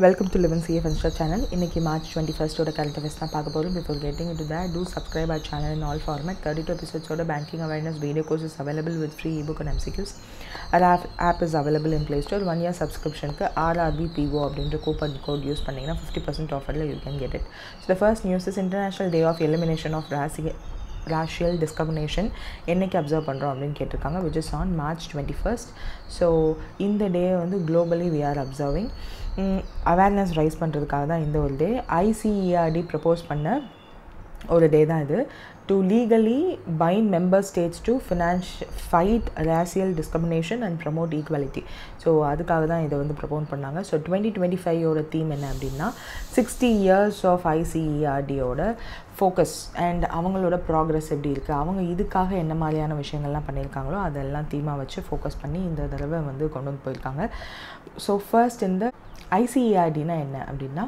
Welcome to Live in CF Insta channel. இன்னைக்கு March 21st ஓட current affairs தான் பார்க்க போறோம். Before getting into that, do subscribe our channel in all format. 32 episodes ஓட banking awareness video courses available with free ebook and MCQs. Our app is available in Play Store. 1 year subscription க்கு RRBPO அப்படின்ற coupon code use பண்ணீங்கன்னா 50% offerல you can get it. So the first news is International Day of Elimination of Racial Discrimination என்னைக்கு observe பண்ணுறோம் அப்படின்னு கேட்டிருக்காங்க, which is on March 21st. So இந்த டே வந்து globally we are observing awareness raise பண்ணுறதுக்காக தான் இந்த ஒரு டே. ICERD ப்ரப்போஸ் பண்ண ஒரு டே தான் இது. To legally bind member states to fight racial discrimination and promote equality. So அதுக்காக தான் இதை வந்து ப்ரப்போஸ் பண்ணாங்க. ஸோ 2025 தீம் என்ன அப்படின்னா 60 years ஆஃப் ICERDயோட ஃபோக்கஸ் அண்ட் அவங்களோட ப்ராக்ரஸ் எப்படி இருக்குது, அவங்க இதுக்காக என்ன மாதிரியான விஷயங்கள்லாம் பண்ணியிருக்காங்களோ அதெல்லாம் தீமாக வச்சு ஃபோக்கஸ் பண்ணி இந்த தடவை வந்து கொண்டு வந்து போயிருக்காங்க. ஸோ ஃபர்ஸ்ட் இந்த ICERDனா என்ன அப்படின்னா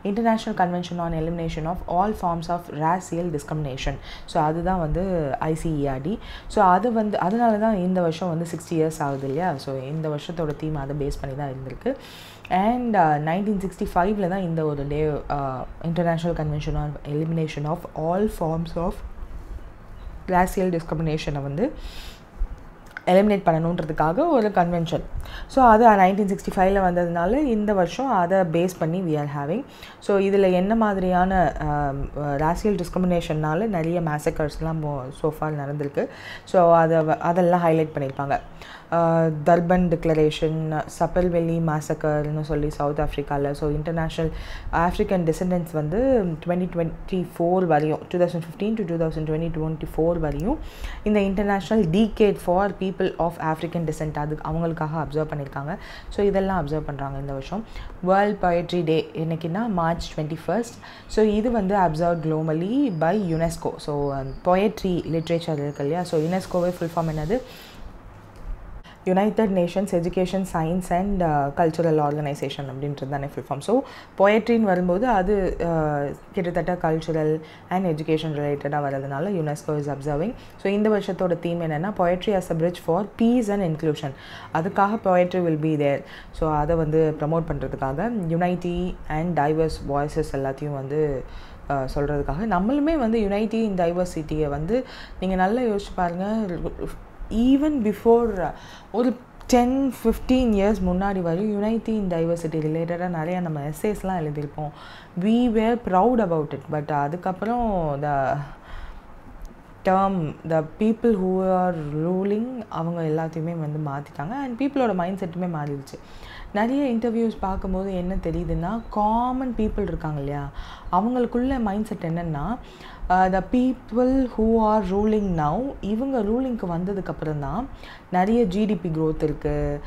international convention on elimination of all forms of racial discrimination. So அதுதான் வந்து ICERD. ஸோ அது வந்து அதனால தான் இந்த வருஷம் வந்து 60 years ஆகுது இல்லையா. ஸோ இந்த வருஷத்தோட தீம் அதை பேஸ் பண்ணி தான் இருந்திருக்கு. அண்ட் 1965 தான் இந்த ஒரு day international convention on elimination of all forms of racial டிஸ்கிரிமினேஷனை வந்து எலிமினேட் பண்ணணுன்றதுக்காக ஒரு கன்வென்ஷன். ஸோ அது 1965 வந்ததுனால இந்த வருஷம் அதை பேஸ் பண்ணி வி ஆர் ஹேவிங். ஸோ இதில் என்ன மாதிரியான ரேசியல் டிஸ்கிரிமினேஷன்னால நிறைய மேசக்கர்ஸ்லாம் சோஃபார் நடந்திருக்கு. ஸோ அதெல்லாம் ஹைலைட் பண்ணியிருப்பாங்க. தர்பன் டிக்ளரேஷன், சப்பல்வெல்லி மேசக்கர்னு சொல்லி சவுத் ஆஃப்ரிக்காவில். ஸோ இன்டர்நேஷ்னல் ஆஃப்ரிக்கன் டிசெண்டன்ஸ் வந்து 2024 வரையும் 2015 to 2024 வரையும் இந்த international decade for people of African descent அவங்களுக்காக அப்சர்வ் பண்ணியிருக்காங்க. ஸோ இதெல்லாம் அப்சர்வ் பண்ணுறாங்க இந்த வருஷம். வேர்ல்ட் பொயட்ரி டே என்னைக்குன்னா March 21st. ஸோ இது வந்து observe globally by UNESCO. So poetry literature இருக்கு இல்லையா. ஸோ யுனெஸ்கோவே ஃபுல் ஃபார்ம் என்னது, United Nations education science and cultural organisation அப்படின்றது தானே ஃபுல் ஃபார்ம். ஸோ பொயட்ரின்னு வரும்போது அது கிட்டத்தட்ட கல்ச்சுரல் அண்ட் எஜுகேஷன் ரிலேட்டடாக வரதுனால யுனெஸ்கோ இஸ் அப்சர்விங். ஸோ இந்த வருஷத்தோட தீம் என்னென்னா poetry as a bridge for peace and inclusion. அதுக்காக poetry will be there. So அதை வந்து ப்ரமோட் பண்ணுறதுக்காக யுனைட்டி அண்ட் டைவர்ஸ் வாய்ஸஸ் எல்லாத்தையும் வந்து சொல்கிறதுக்காக நம்மளுமே வந்து யுனைட்டி இன் டைவர்சிட்டியை வந்து நீங்கள் நல்லா யோசிச்சு பாருங்கள். ஈவன் பிஃபோர் ஒரு 10-15 years முன்னாடி வரையும் யுனைட்டி இன் டைவர்சிட்டி ரிலேட்டடாக நிறையா நம்ம எஸ்ஸேஸ்லாம் எழுதியிருப்போம். We were proud about it. But அதுக்கப்புறம் the people who are ruling அவங்க எல்லாத்தையுமே வந்து மாற்றிட்டாங்க அண்ட் பீப்புளோட மைண்ட் செட்டுமே மாறிடுச்சு. நிறைய இன்டர்வியூஸ் பார்க்கும்போது என்ன தெரியுதுன்னா காமன் பீப்புள் இருக்காங்க இல்லையா, அவங்களுக்குள்ள மைண்ட் செட் என்னென்னா த people who are ruling now, இவங்க ரூலிங்க்கு வந்ததுக்கப்புறம் தான் நிறைய ஜிடிபி க்ரோத் இருக்குது,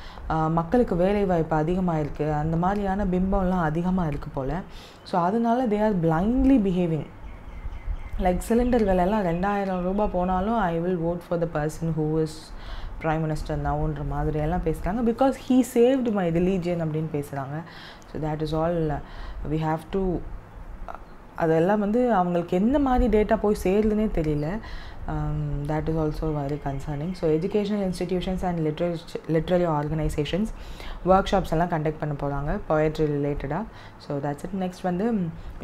மக்களுக்கு வேலைவாய்ப்பு அதிகமாக இருக்குது, அந்த மாதிரியான பிம்பம்லாம் அதிகமாக இருக்குது போல். ஸோ அதனால they are blindly behaving like cylinder விலையெல்லாம் 2000 ரூபாய் போனாலும் I will vote for the person who is prime minister நவுன்ற மாதிரியெல்லாம் பேசுகிறாங்க. Because he saved my religion அப்படின்னு பேசுகிறாங்க. So that is all we have to. அதெல்லாம் வந்து அவங்களுக்கு எந்த மாதிரி டேட்டா போய் சேருதுன்னே தெரியல. That is also very concerning. So educational institutions and literary organisations workshops எல்லாம் கண்டக்ட் பண்ண போகிறாங்க பொயட்ரி ரிலேட்டடாக. So that's it. நெக்ஸ்ட் வந்து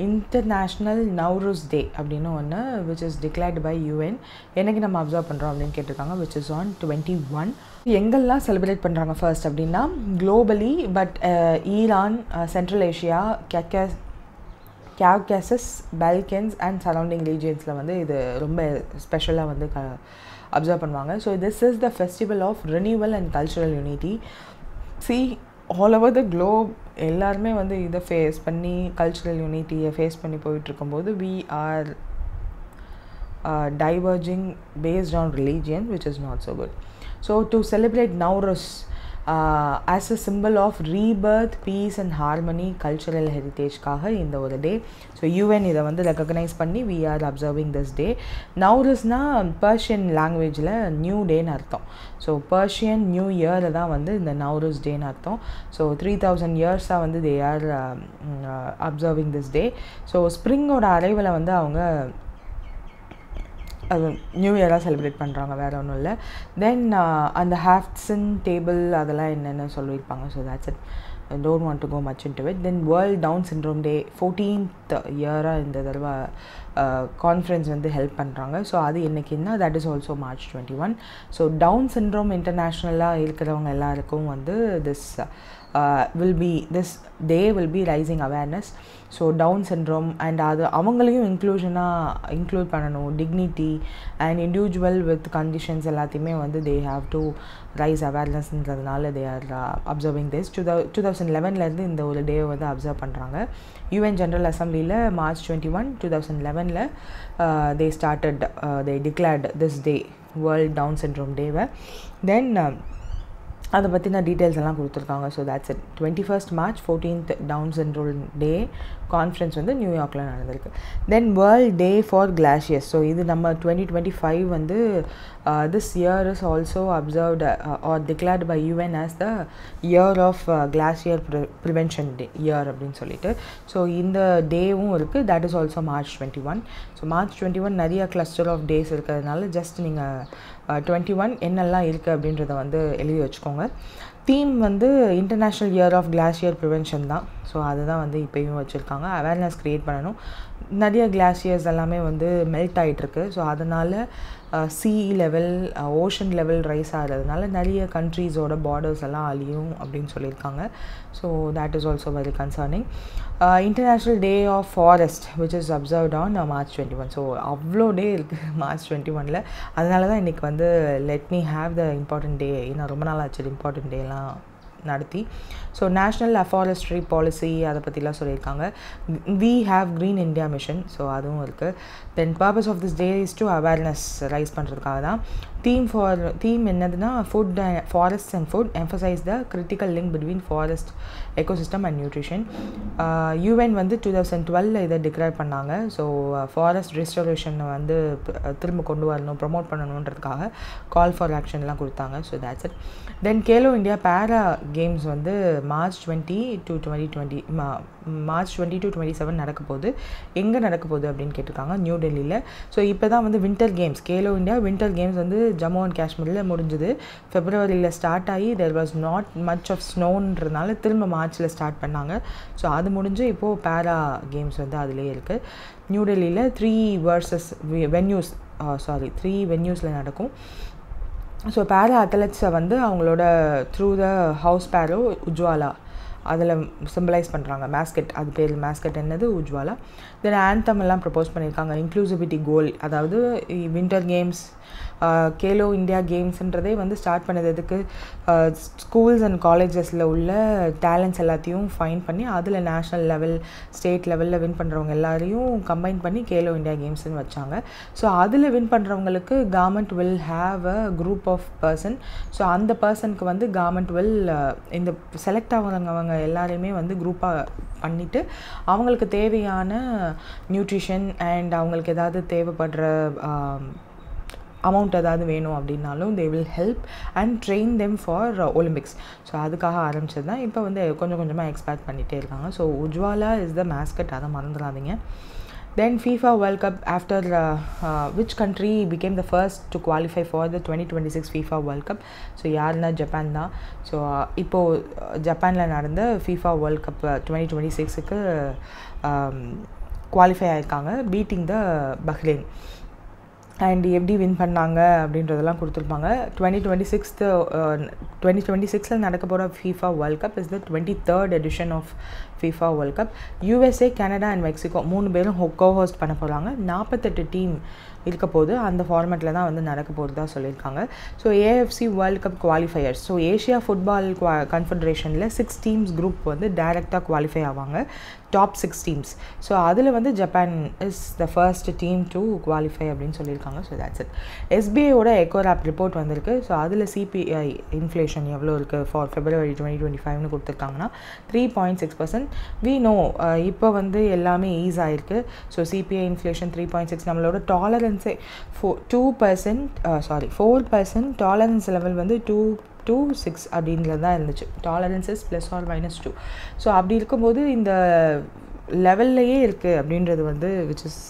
இன்டர்நேஷ்னல் நவ்ரூஸ் டே அப்படின்னு ஒன்று which is declared by UN. என்னைக்கு நம்ம அப்சர்வ் பண்ணுறோம் அப்படின்னு கேட்டிருக்காங்க, விச் இஸ் on 21. எங்கெல்லாம் செலிப்ரேட் பண்ணுறாங்க ஃபர்ஸ்ட் அப்படின்னா globally, but Iran, central Asia, Caucasus, Balkans and surrounding ரீஜியன்ஸில் வந்து இது ரொம்ப ஸ்பெஷலாக வந்து அப்சர்வ் பண்ணுவாங்க. So this is the festival of renewal and cultural unity. All over the globe எல்லாருமே வந்து இதை ஃபேஸ் பண்ணி கல்ச்சுரல் யூனிட்டியை ஃபேஸ் பண்ணி போயிட்டுருக்கும்போது we are diverging based on religion, which is not so good. So to celebrate Nowruz as a symbol of rebirth, peace and harmony, cultural heritage காக இந்த ஒரு டே. ஸோ UN இதை வந்து ரெக்கக்னைஸ் பண்ணி we are observing this day. நவ்ரூஸ்னா Persian லாங்குவேஜில் new டேன்னு அர்த்தம். ஸோ பர்ஷியன் நியூ இயரில் தான் வந்து இந்த நவ்ரூஸ் டேன்னு அர்த்தம். ஸோ 3000 years வந்து they are observing this day. So ஸ்ப்ரிங்கோட அரைவலை வந்து அவங்க அது நியூ இயராக செலிப்ரேட் பண்ணுறாங்க, வேறு ஒன்றும் இல்லை. தென் அந்த ஹாஃப்சன் டேபிள் அதெல்லாம் என்னென்னு சொல்லியிருப்பாங்க. So that's it. don't want to go much into it. Then World Down Syndrome Day 14th இயராக இந்த தடவை கான்ஃபரன்ஸ் வந்து ஹெல்ப் பண்ணுறாங்க. ஸோ அது என்றைக்குன்னா that is also March 21. So Down syndrome இன்டர்நேஷ்னலாக இருக்கிறவங்க எல்லாருக்கும் வந்து this day will be raising awareness. So Down syndrome and அது அவங்களையும் இன்க்ளூட் பண்ணணும். Dignity and individual with conditions எல்லாத்தையுமே வந்து they have to ரைஸ் அவேர்னஸ்ன்றதுனால they are observing this. 2011 இந்த ஒரு டே வந்து அப்சர்வ் பண்ணுறாங்க. UN General Assemblyயில் March 21, 2011 they declared this day World Down Syndrome Day. Then அதை பற்றின டீட்டெயில்ஸ் எல்லாம் கொடுத்துருக்காங்க. So that's it. 21st March 14th Down syndrome day conference வந்து நியூயார்க்கில் நடந்திருக்கு. Then world day for glaciers. So இது நம்ம 2025 வந்து this year is also observed or declared by UN as the year of glacier prevention day year அப்படின்னு சொல்லிட்டு. So இந்த டேவும் இருக்குது. that is also March 21. So March 21 நிறைய கிளஸ்டர் ஆஃப் டேஸ் இருக்கிறதுனால just நீங்கள் 21 என்னெல்லாம் இருக்குது அப்படின்றத வந்து எழுதி வச்சுக்கோங்க. தீம் வந்து international year of glacier prevention தான். ஸோ அதுதான் வந்து இப்போயும் வச்சுருக்காங்க. அவேர்னஸ் க்ரியேட் பண்ணணும். நிறைய கிளாஷியர்ஸ் எல்லாமே வந்து மெல்ட் ஆகிட்டுருக்கு. ஸோ அதனால் sea level ocean level rise ஆகிறதுனால நிறைய கண்ட்ரீஸோட பார்டர்ஸ் எல்லாம் அழியும் அப்படின்னு சொல்லியிருக்காங்க. So that is also very concerning. International day of forest which is observed on March 21. So அவ்வளோ டே இருக்குது March 21. அதனால தான் இன்றைக்கி வந்து let me have the important day. ஏன்னா ரொம்ப நாள் ஆச்சு இம்பார்ட்டன்ட் டேலாம் நடத்தி. ஸோ நேஷ்னல் அஃபாரஸ்ட்ரி பாலிசி அதை பற்றிலாம் சொல்லியிருக்காங்க. We have green India mission. So அதுவும் இருக்குது. Then purpose of this day is to awareness raise பண்ணுறதுக்காக தான். தீம் என்னதுன்னா food forest and food emphasise the critical link between forest ecosystem and nutrition. UN வந்து 2012 இதை டிக்ளேர் பண்ணாங்க. So forest ரெஸ்டோரேஷனை வந்து திரும்ப கொண்டு வரணும், ப்ரொமோட் பண்ணணுன்றதுக்காக கால் ஃபார் ஆக்ஷன்லாம் கொடுத்தாங்க. So that's it. Then Khelo India பேரா கேம்ஸ் வந்து March 20 to 27 நடக்க போகுது. எங்கே நடக்க போகுது அப்படின்னு கேட்டிருக்காங்க. நியூ டெல்லியில். ஸோ இப்போ தான் வந்து winter games Khelo India winter games வந்து ஜம்மு அண்ட் காஷ்மீரில் முடிஞ்சுது. ஃபெப்ரவரியில் ஸ்டார்ட் ஆகி there was not much of ஸ்னோன்றதுனால திரும்ப மார்ச்சில் ஸ்டார்ட் பண்ணாங்க. ஸோ அது முடிஞ்சு இப்போது பேரா கேம்ஸ் வந்து அதிலே இருக்குது. நியூ டெல்லியில் 3 வென்யூஸில் நடக்கும். ஸோ பேரா அத்லெட்ஸை வந்து அவங்களோட த்ரூ த ஹவுஸ் பேரோ உஜ்வாலா அதில் சிம்பிளைஸ் பண்ணுறாங்க. மேஸ்கெட், அது பேர் மேஸ்கெட் என்னது உஜ்வாலா. தென் ஆந்தம் எல்லாம் ப்ரப்போஸ் பண்ணியிருக்காங்க. இன்க்ளூசிவிட்டி கோல், அதாவது வின்டர் கேம்ஸ் கேலோ இந்தியா கேம்ஸ்ன்றதே வந்து ஸ்டார்ட் பண்ணதுக்கு ஸ்கூல்ஸ் அண்ட் காலேஜஸில் உள்ள டேலண்ட்ஸ் எல்லாத்தையும் ஃபைன் பண்ணி அதில் நேஷ்னல் லெவல் ஸ்டேட் லெவலில் வின் பண்ணுறவங்க எல்லாரையும் கம்பைன் பண்ணி கேலோ இந்தியா கேம்ஸ்ன்னு வச்சாங்க. ஸோ அதில் வின் பண்ணுறவங்களுக்கு government will have a group of person. So அந்த பர்சனுக்கு வந்து கவர்மெண்ட் வில் இந்த செலக்ட் ஆகிறவங்க எல்லாரையுமே வந்து குரூப்பாக பண்ணிவிட்டு அவங்களுக்கு தேவையான நியூட்ரிஷன் அண்ட் அவங்களுக்கு ஏதாவது தேவைப்படுற அமௌண்ட் ஏதாவது வேணும் அப்படின்னாலும் they will help and train them for Olympics. So அதுக்காக ஆரம்பிச்சது தான். இப்போ வந்து கொஞ்சம் கொஞ்சமாக எக்ஸ்பேக்ட் பண்ணிகிட்டே இருக்காங்க. So Ujjwala is the mascot, அதை மறந்துடாதீங்க. Then FIFA World Cup after which country became the first to qualify for the 2026 FIFA World Cup? So யாருன்னா ஜப்பான் தான். ஸோ இப்போது ஜப்பானில் நடந்த FIFA World Cup 2026க்கு குவாலிஃபை ஆகிருக்காங்க, பீட்டிங் த பஹ்ரைன். அண்ட் எப்படி வின் பண்ணாங்க அப்படின்றதெல்லாம் கொடுத்துருப்பாங்க. 2026 நடக்க போகிற FIFA World Cup is the 23rd edition of FIFA World Cup. USA, Canada and Mexico 3 பேரும் ஹோஸ்ட் பண்ண போகிறாங்க. 48 டீம் இருக்க போது அந்த ஃபார்மேட்டில் தான் வந்து நடக்க போகிறதா சொல்லியிருக்காங்க. So AFC world cup qualifiers, so Asia football கன்ஃபெடரேஷனில் 6 டீம்ஸ் குரூப் வந்து டைரெக்டாக குவாலிஃபை ஆவாங்க, டாப் 6 டீம்ஸ். ஸோ அதில் வந்து Japan is the first team to qualify அப்படின்னு சொல்லியிருக்காங்க. So that's it. SBIயோட எக்கோராப் ரிப்போர்ட் வந்திருக்கு. ஸோ அதில் CPI இன்ஃப்ளேஷன் எவ்வளோ இருக்குது ஃபார் February 2025னு கொடுத்துருக்காங்கன்னா 3.6%. வி நோ இப்போ வந்து எல்லாமே ஈஸ் ஆகிருக்கு. ஸோ CPI இன்ஃப்ளேஷன் 3.6, நம்மளோட டாலரன்ஸே 4% டாலரன்ஸ் லெவல் வந்து 2 to 6 அப்படின்றது தான் இருந்துச்சு. டாலரன்ஸஸ் +or-2. ஸோ அப்படி இருக்கும்போது இந்த லெவல்லையே இருக்குது அப்படின்றது வந்து which is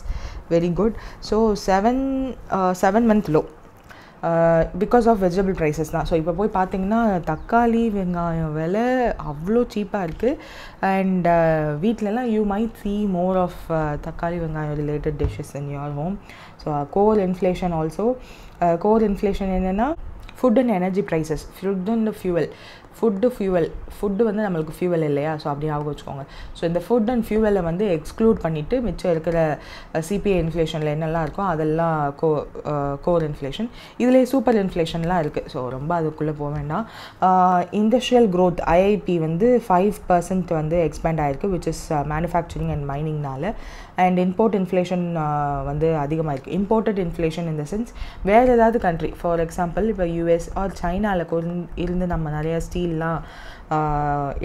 very good. So 7 month low. Because of vegetable prices தான். ஸோ இப்போ போய் பார்த்தீங்கன்னா தக்காளி வெங்காயம் விலை அவ்வளோ சீப்பாக இருக்குது. அண்ட் வீட்டிலலாம் you might see more of தக்காளி வெங்காயம் related dishes in your home. So core inflation also. Core inflation என்னென்னா food and energy prices, food and fuel. Food வந்து நம்மளுக்கு ஃபியூவல் இல்லையா, ஸோ அப்படி ஞாபகம் வச்சுக்கோங்க. ஸோ இந்த ஃபுட் அண்ட் ஃபியூவலை வந்து எக்ஸ்க்ளூட் பண்ணிவிட்டு மிச்சம் இருக்கிற சிபிஐ இன்ஃப்ளேஷனில் என்னெல்லாம் இருக்கோ அதெல்லாம் கோர் இன்ஃப்ளேஷன். இதிலே சூப்பர் இன்ஃப்ளேஷன்லாம் இருக்குது. ஸோ ரொம்ப அதுக்குள்ளே போக வேண்டாம். இண்டஸ்ட்ரியல் க்ரோத் ஐஐபி வந்து 5% வந்து எக்ஸ்பேண்ட் ஆகிருக்கு, விச் இஸ் மேனுஃபேக்சரிங் அண்ட் மைனிங்னால. அண்ட் இம்போர்ட் இன்ஃப்ளேஷன் வந்து அதிகமாக இருக்குது. Imported inflation in the sense வேறு ஏதாவது கண்ட்ரி, ஃபார் எக்ஸாம்பிள் இப்போ யூஎஸ் ஆர் சைனாவில் இருந்து நம்ம நிறையா ஸ்டீல்லாம்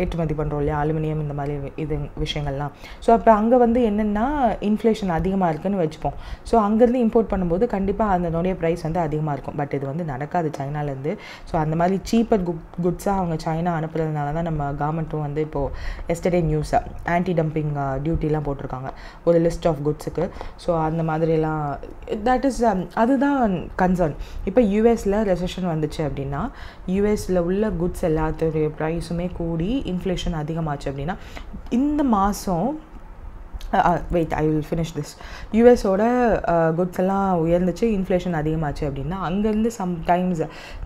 ஏற்றுமதி பண்ணுறோம் இல்லையா, அலுமினியம் இந்த மாதிரி இது விஷயங்கள்லாம். ஸோ அப்போ அங்கே வந்து என்னென்னா இன்ஃப்ளேஷன் அதிகமாக இருக்குதுன்னு வச்சுப்போம். ஸோ அங்கேருந்து இம்போர்ட் பண்ணும்போது கண்டிப்பாக அதனுடைய ப்ரைஸ் வந்து அதிகமாக இருக்கும். பட் இது வந்து நடக்காது சைனாலேருந்து. ஸோ அந்த மாதிரி சீப்பர் குட்ஸாக அவங்க சைனா அனுப்புறதுனால தான் நம்ம கவர்மெண்ட்டும் வந்து இப்போது எஸ்டர்டே நியூஸாக ஆன்டி டம்பிங் டியூட்டிலாம் போட்டிருக்காங்க ஒரு லிஸ்ட் ஆஃப் குட்ஸுக்கு. ஸோ அந்த மாதிரிலாம் தட் இஸ் அதுதான் கன்சர்ன். இப்போ யூஎஸில் ரெசெஷன் வந்துச்சு அப்படின்னா யூஎஸில் உள்ள குட்ஸ் எல்லாத்துடைய ப்ரைஸுமே கூடி இன்ஃப்ளேஷன் அதிகமாச்சு அப்படின்னா இந்த மாதம் wait I will finish this. யூஎஸோட குட்ஸ் எல்லாம் உயர்ந்துச்சு, இன்ஃப்ளேஷன் அதிகமாச்சு அப்படின்னா அங்கேருந்து சம்டைம்ஸ்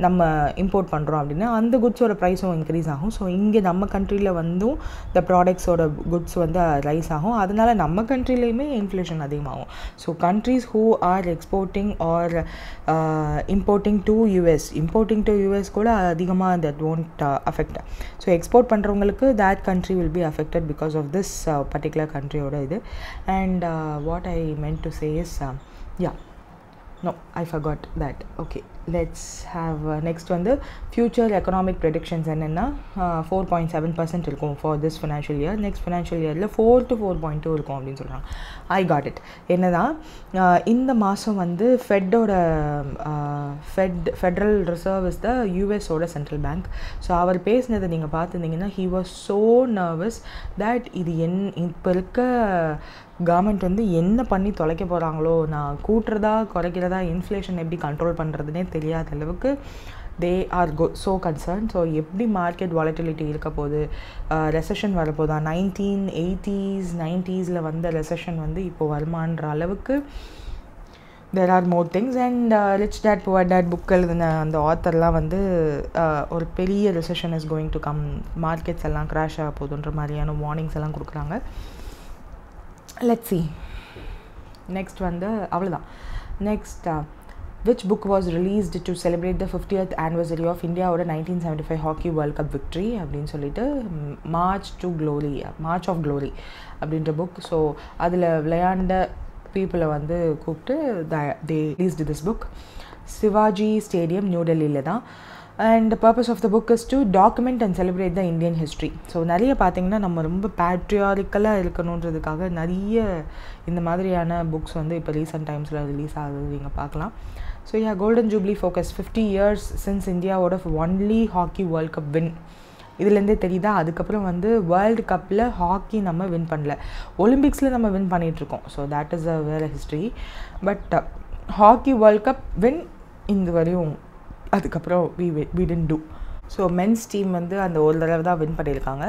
நம்ம இம்போர்ட் பண்ணுறோம் அப்படின்னா அந்த குட்ஸோட ப்ரைஸும் இன்க்ரீஸ் ஆகும். ஸோ இங்கே நம்ம கண்ட்ரியில் வந்தும் இந்த ப்ராடக்ட்ஸோட குட்ஸ் வந்து ரைஸ் ஆகும். அதனால் நம்ம கண்ட்ரிலையுமே இன்ஃப்ளேஷன் அதிகமாகும். So countries who are exporting R importing to US கூட அதிகமாக that won't affect. So export பண்ணுறவங்களுக்கு that country will be affected because of this particular countryயோட இது. And what I meant to say is no, I forgot that. Okay, let's have next one, the future economic predictions என்னன்னா 4.7% இருக்கும் for this financial year. next financial yearல 4 to 4.2 இருக்கும் அப்படின்னு சொல்கிறாங்க. I got it. என்னதான் இந்த மாதம் வந்து ஃபெட்ரல் ரிசர்வ் இஸ் த யூஎஸோட சென்ட்ரல் பேங்க். ஸோ அவர் பேசினதை நீங்கள் பார்த்துருந்தீங்கன்னா he was so nervous that இது இப்போ இருக்க கவர்மெண்ட் வந்து என்ன பண்ணி தொலைக்க போகிறாங்களோ, நான் கூட்டுறதா குறைக்கிறதா இன்ஃப்ளேஷன் எப்படி கண்ட்ரோல் பண்ணுறதுனே தெரியாத அளவுக்கு they are so concerned. So எப்படி மார்க்கெட் வாலட்டிலிட்டி இருக்க போகுது, ரெசெஷன் வரப்போதா, 1980s 90s வந்த ரெசெஷன் வந்து இப்போ வருமான்ற அளவுக்கு there are more things. And Rich Dad Poor Dad book எழுதின அந்த ஆத்தர்லாம் வந்து ஒரு பெரிய recession is going to come, markets எல்லாம் க்ராஷ் ஆக போகுதுன்ற மாதிரியான வார்னிங்ஸ் எல்லாம் கொடுக்குறாங்க. Let's see. Next வந்து அவ்வளோதான். Next which book was released to celebrate the 50th anniversary of Indiaவோட 1975 Hockey World Cup victory அப்படின்னு சொல்லிட்டு March of Glory அப்படின்ற புக். ஸோ அதில் விளையாண்ட பீப்புளை வந்து கூப்பிட்டு they released this book. Shivaji stadium new டெல்லியில் தான். And the purpose of the book is to document and celebrate the Indian history. So நிறைய பார்த்திங்கன்னா நம்ம ரொம்ப பேட்ரியாரிக்கலாக இருக்கணுன்றதுக்காக நிறைய இந்த மாதிரியான புக்ஸ் வந்து இப்போ ரீசெண்ட் டைம்ஸில் ரிலீஸ் ஆகுது, நீங்கள் பார்க்கலாம். So golden jubilee focus 50 years since இந்தியாவோட only hockey world cup win. இதுலேருந்தே தெரியுதா. அதுக்கப்புறம் வந்து வேர்ல்டு கப்பில் ஹாக்கி நம்ம வின் பண்ணல, ஒலிம்பிக்ஸில் நம்ம வின் பண்ணிகிட்ருக்கோம். ஸோ தேட் இஸ் அ வேறு history. But hockey world cup win இந்த வரையும் அதுக்கப்புறம் we didn't do. So men's team வந்து அந்த ஒரு தடவை தான் வின் பண்ணியிருக்காங்க.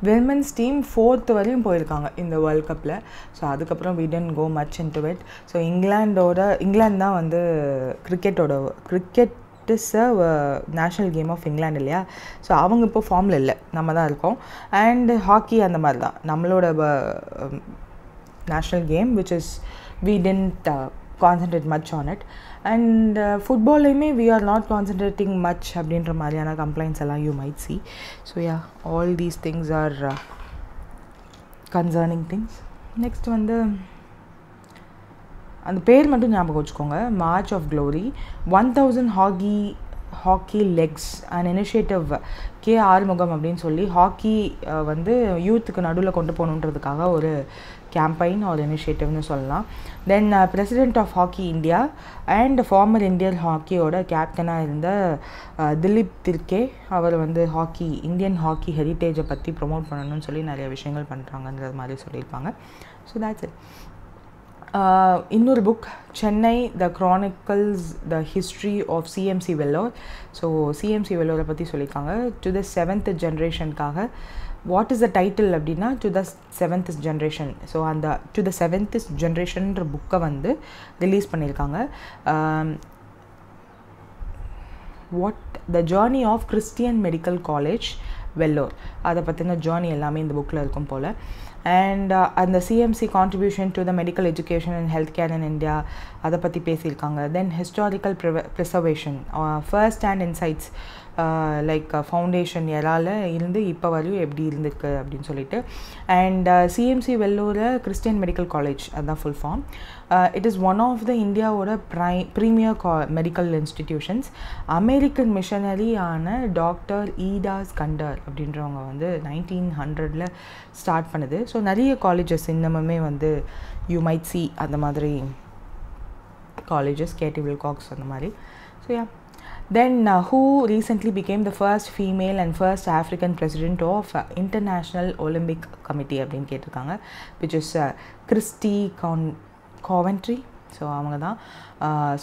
விமென்ஸ் டீம் 4th வரையும் போயிருக்காங்க இந்த வேர்ல்ட் கப்பில். ஸோ அதுக்கப்புறம் we didn't go much into it. So இங்கிலாந்து தான் வந்து cricket is a national game of இங்கிலாந்து இல்லையா. ஸோ அவங்க இப்போ ஃபார்மில் இல்லை, நம்ம தான் இருக்கோம். அண்ட் ஹாக்கி அந்த மாதிரி தான் நம்மளோட national game which is we didn't concentrate much on it. And ஃபுட்பால்லையுமே we are not concentrating much அப்படின்ற மாதிரியான கம்ப்ளைண்ட்ஸ் எல்லாம் you might see. So all these things are concerning things. Next வந்து அந்த பேர் மட்டும் ஞாபகம் வச்சுக்கோங்க, March of Glory. 1000 hockey Lex and initiative K Arumugam அப்படின்னு சொல்லி ஹாக்கி வந்து யூத்துக்கு நடுவில் கொண்டு போகணுன்றதுக்காக ஒரு கேம்பெயின் ஒரு இனிஷியேட்டிவ்னு சொல்லலாம். Then president of hockey India and former Indian ஹாக்கியோட கேப்டனாக இருந்த திலீப் திர்கே அவர் வந்து இந்தியன் ஹாக்கி ஹெரிட்டேஜை பற்றி ப்ரொமோட் பண்ணணும்னு சொல்லி நிறைய விஷயங்கள் பண்ணுறாங்கன்றது மாதிரி சொல்லியிருப்பாங்க. So that's it. இன்னொரு book Chennai the chronicles the history of CMC Vellore. So CMC வெல்லோரை பற்றி சொல்லியிருக்காங்க. டு த 7th ஜென்ரேஷனுக்காக. வாட் இஸ் த டைட்டில் அப்படின்னா to the 7th generation. So அந்த டு த 7th ஜென்ரேஷன்ற புக்கை வந்து ரிலீஸ் பண்ணியிருக்காங்க. What the journey of Christian medical college Vellore, அதை பற்றின ஜேர்னி எல்லாமே இந்த புக்கில் இருக்கும் போல். அண்ட் அந்த CMC contribution to the medical education and health care in India, அதை பற்றி பேசியிருக்காங்க. Then historical preservation, first hand insights like foundation எரால இருந்து இப்போ வரையும் எப்படி இருந்திருக்கு அப்படின்னு சொல்லிட்டு. அண்ட் சிஎம்சி வெல்லூரை கிறிஸ்டியன் மெடிக்கல் காலேஜ், அதுதான் full form. It is one of the இந்தியாவோட ப்ரீமியர் மெடிக்கல் இன்ஸ்டிடியூஷன்ஸ். அமெரிக்கன் மிஷனரியான டாக்டர் ஈடா ஸ்கண்டர் அப்படின்றவங்க வந்து 1900 ஸ்டார்ட் பண்ணுது. ஸோ நிறைய காலேஜஸ் இன்னமுமே வந்து யூ மைட் சி அந்த மாதிரி காலேஜஸ், கேடி வில்காக்ஸ் அந்த மாதிரி. So yeah. Then who recently became the first female and first African president of International Olympic Committee அப்படின்னு கேட்டிருக்காங்க, which is Kirsty Coventry. So அவங்க தான்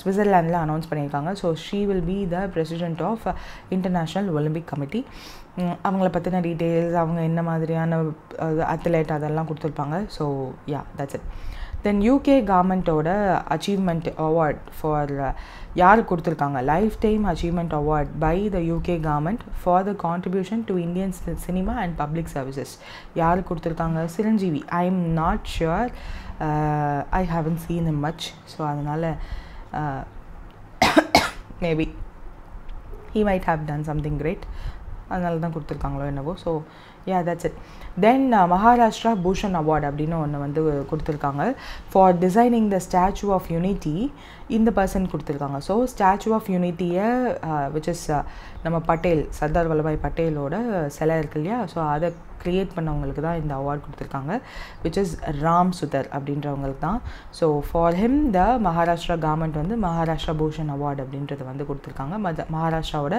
ஸ்விட்சர்லாண்டில் அனௌன்ஸ் பண்ணியிருக்காங்க. So she will be the president of international Olympic committee. அவங்கள பற்றின details, அவங்க என்ன மாதிரியான அத்லெட் அதெல்லாம் கொடுத்துருப்பாங்க. So yeah, that's it. Then UK கவர்மெண்ட்டோட அச்சீவ்மெண்ட் அவார்ட் ஃபார் யாருக்கு கொடுத்துருக்காங்க, lifetime achievement award by the UK government for the contribution to Indian cinema and public services. யாருக்கு கொடுத்துருக்காங்க? Chiranjeevi. I am not sure, I haven't scene him much. So அதனால் maybe he might have done something great, அதனால தான் கொடுத்துருக்காங்களோ என்னவோ. So yeah, that's it. Then Maharashtra Bhushan award அப்படின்னு ஒன்று வந்து கொடுத்துருக்காங்க for designing the statue of unity. இந்த பர்சன் கொடுத்துருக்காங்க. ஸோ ஸ்டாச்சு ஆஃப் யூனிட்டியை விச் இஸ் நம்ம பட்டேல், சர்தார் வல்லபாய் பட்டேலோட சிலை இருக்கு இல்லையா, ஸோ அதை க்ரியேட் பண்ணவங்களுக்கு தான் இந்த அவார்டு கொடுத்துருக்காங்க, விச் இஸ் ராம் சுதர் அப்படின்றவங்களுக்கு தான். So for him the Maharashtra government வந்து மகாராஷ்டிரா பூஷன் அவார்டு அப்படின்றத வந்து கொடுத்துருக்காங்க. மகாராஷ்டிராவோட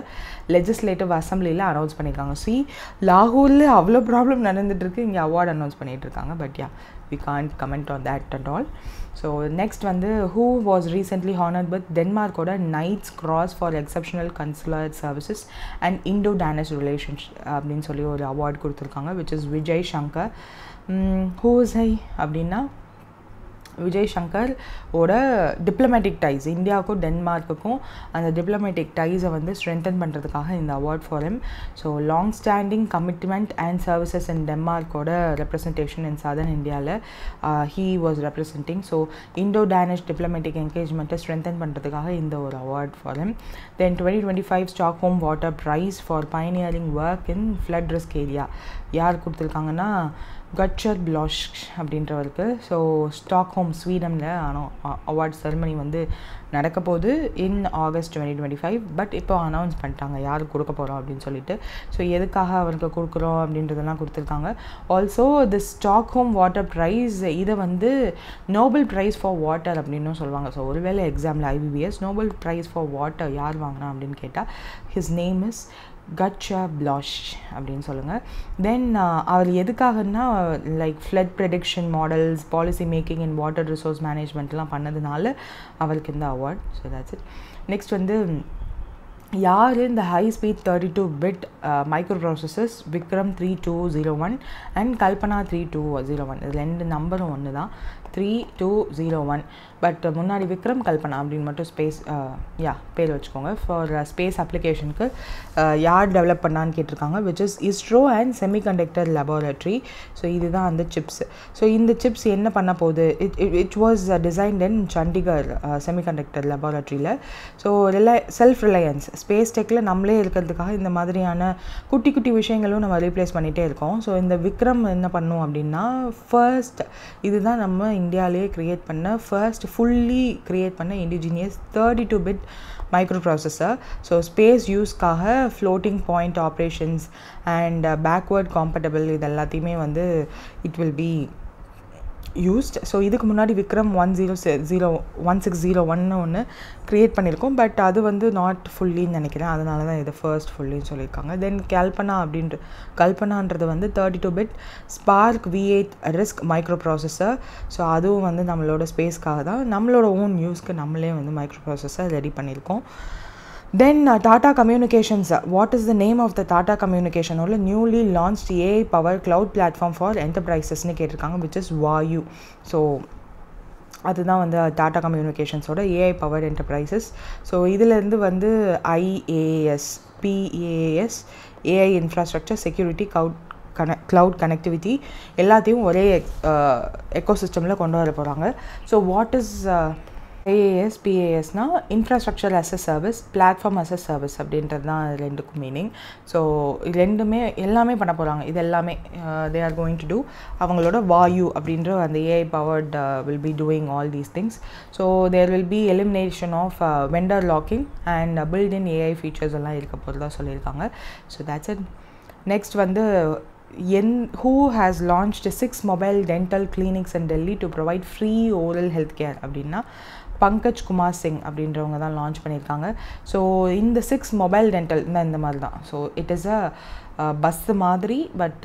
லெஜிஸ்லேட்டிவ் அசம்பிளியில் அனௌன்ஸ் பண்ணியிருக்காங்க. சி, லாகூரில் அவ்வளோ ப்ராப்ளம் நடந்துகிட்ருக்கு, இங்கே அவார்டு அனௌன்ஸ் பண்ணிகிட்டு இருக்காங்க. But yeah, we can't comment on that at all. So next வந்து who was recently honored with Denmark-ஓட Knight's Cross for exceptional consular services and Indo-Danish relations அப்படின்னு சொல்லி ஒரு அவார்டு கொடுத்துருக்காங்க, which is Vijay Shankar. who is he அப்படின்னா விஜய் சங்கர் ஓட diplomatic dies, இந்தியாவுக்கும் டென்மார்க்குக்கும் அந்த diplomatic டைஸை வந்து ஸ்ட்ரென்தன் பண்ணுறதுக்காக இந்த award for him. So long standing commitment and services in டென்மார்க்கோட ரெப்ரசன்டேஷன் இன் சதர்ன் இந்தியாவில் he was representing. So Indo Danish diplomatic என்கேஜ்மெண்ட்டை ஸ்ட்ரென்தன் பண்ணுறதுக்காக இந்த ஒரு award for him. Then 2025 Stockholm water prize for pioneering work in flood risk area. யார் கொடுத்துருக்காங்கன்னா Günter Blöschl அப்படின்றவருக்கு. So Stockholm ஸ்வீடனில் அவார்ட் செரமனி வந்து நடக்க போகுது இன் ஆகஸ்ட் 2025. பட் இப்போ அனௌன்ஸ் பண்ணிட்டாங்க யாருக்கு கொடுக்க போகிறோம் அப்படின்னு சொல்லிட்டு. ஸோ எதுக்காக அவருக்கு கொடுக்குறோம் அப்படின்றதெல்லாம் கொடுத்துருக்காங்க. Also the Stockholm water prize, இதை வந்து நோபல் ப்ரைஸ் ஃபார் வாட்டர் அப்படின்னு சொல்லுவாங்க. ஸோ ஒருவேளை எக்ஸாமில் IBBS Nobel prize for water யார் வாங்கினா அப்படின்னு கேட்டால் his name is Günter Blöschl அப்படின்னு சொல்லுங்கள். தென் அவர் எதுக்காகன்னா like flood prediction models, policy making and water resource மேனேஜ்மெண்ட்லாம் பண்ணதுனால அவருக்கு இந்த award. So that's it. Next வந்து யார் இந்த high speed 32-bit microprocessors Vikram 3201 and Kalpana 3201. இது ரெண்டு நம்பரும் ஒன்று தான், 3201. பட் முன்னாடி விக்ரம் கல்பனா அப்படின்னு மட்டும் ஸ்பேஸ் பேர் வச்சுக்கோங்க. ஃபார் ஸ்பேஸ் அப்ளிகேஷனுக்கு யார் டெவலப் பண்ணான்னு கேட்டிருக்காங்க, which is ISRO and semiconductor laboratory. So இதுதான் அந்த சிப்ஸ். ஸோ இந்த சிப்ஸ் என்ன பண்ண போகுது, it was designed in Chandigarh semiconductor லெபார்டரியில். ஸோ செல்ஃப் ரிலையன்ஸ் ஸ்பேஸ் டெக்கில் நம்மளே இருக்கிறதுக்காக இந்த மாதிரியான குட்டி குட்டி விஷயங்களும் நம்ம ரீப்ளேஸ் பண்ணிகிட்டே இருக்கோம். ஸோ இந்த விக்ரம் என்ன பண்ணும் அப்படின்னா, ஃபர்ஸ்ட் இதுதான் நம்ம இந்தியாவிலேயே க்ரியேட் பண்ண ஃபர்ஸ்ட் ஃபுல்லி க்ரியேட் பண்ண indigenous 32-bit microprocessor. So space யூஸ்க்காக floating point operations and backward compatible இது எல்லாத்தையுமே வந்து it will be used. So இதுக்கு முன்னாடி விக்ரம் 1601 ஒன்று க்ரியேட் பண்ணியிருக்கோம். பட் அது வந்து நாட் ஃபுல்லின்னு நினைக்கிறேன், அதனால தான் இது ஃபர்ஸ்ட் ஃபுல்லின்னு சொல்லியிருக்காங்க. தென் கல்பனான்றது வந்து 32-bit spark V8 RISC micro processor. So அதுவும் வந்து நம்மளோட ஸ்பேஸ்க்காக தான், நம்மளோட ஓன் யூஸ்க்கு நம்மளே வந்து மைக்ரோ ப்ராசஸர் ரெடி பண்ணியிருக்கோம். Then Tata Communications. What is the name of the Tata Communication? Or newly launched AI powered cloud platform for enterprises னு கேட்டிருக்காங்க, which is Vayu. ஸோ அதுதான் வந்து டாடா கம்யூனிகேஷன்ஸோட ஏஐ பவர்ட் என்டர்பிரைசஸ். ஸோ இதிலேருந்து வந்து IaaS, PaaS, AI infrastructure, security, cloud connectivity எல்லாத்தையும் ஒரே எக்கோசிஸ்டமில் கொண்டு வர போகிறாங்க. ஸோ வாட் இஸ் IaaS, PaaSனா infrastructure as a service, platform as a service அப்படின்றது தான் ரெண்டுக்கும் மீனிங். ஸோ ரெண்டுமே எல்லாமே பண்ண போகிறாங்க. இது எல்லாமே they are going to do. அவங்களோட வாயு அப்படின்ற அந்த AI powered will be doing all these things. So there will be elimination of vendor locking and built-in AI features எல்லாம் இருக்க போகிறதா சொல்லியிருக்காங்க. So that's it. Next வந்து who has launched 6 mobile dental clinics in Delhi to provide free oral health care அப்படின்னா பங்கஜ் குமார் சிங் அப்படின்றவங்க தான் launch பண்ணியிருக்காங்க. So இந்த 6 மொபைல் டென்டல் இந்த மாதிரி தான். So it is a bus மாதிரி, but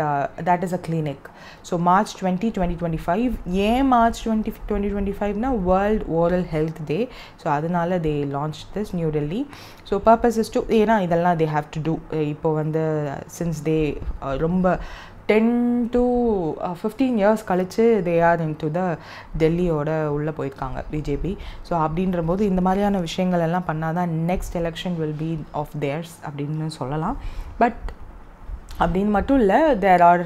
that is a clinic. So March 20, 2025. ஏன் March 20, 2025னா world oral health day. So அதனால they launch this New Delhi. So purpose is to, ஏன்னா இதெல்லாம் தே ஹாவ் டு டூ. இப்போ வந்து சின்ஸ் தே ரொம்ப 10 to 15 years கழிச்சு they are in to the டெல்லியோட உள்ளே போயிருக்காங்க பிஜேபி. ஸோ அப்படின்ற போது இந்த மாதிரியான விஷயங்கள் எல்லாம் பண்ணால் தான் next election will be of theirs அப்படின்னு சொல்லலாம். பட் அப்படின்னு மட்டும் இல்லை, there are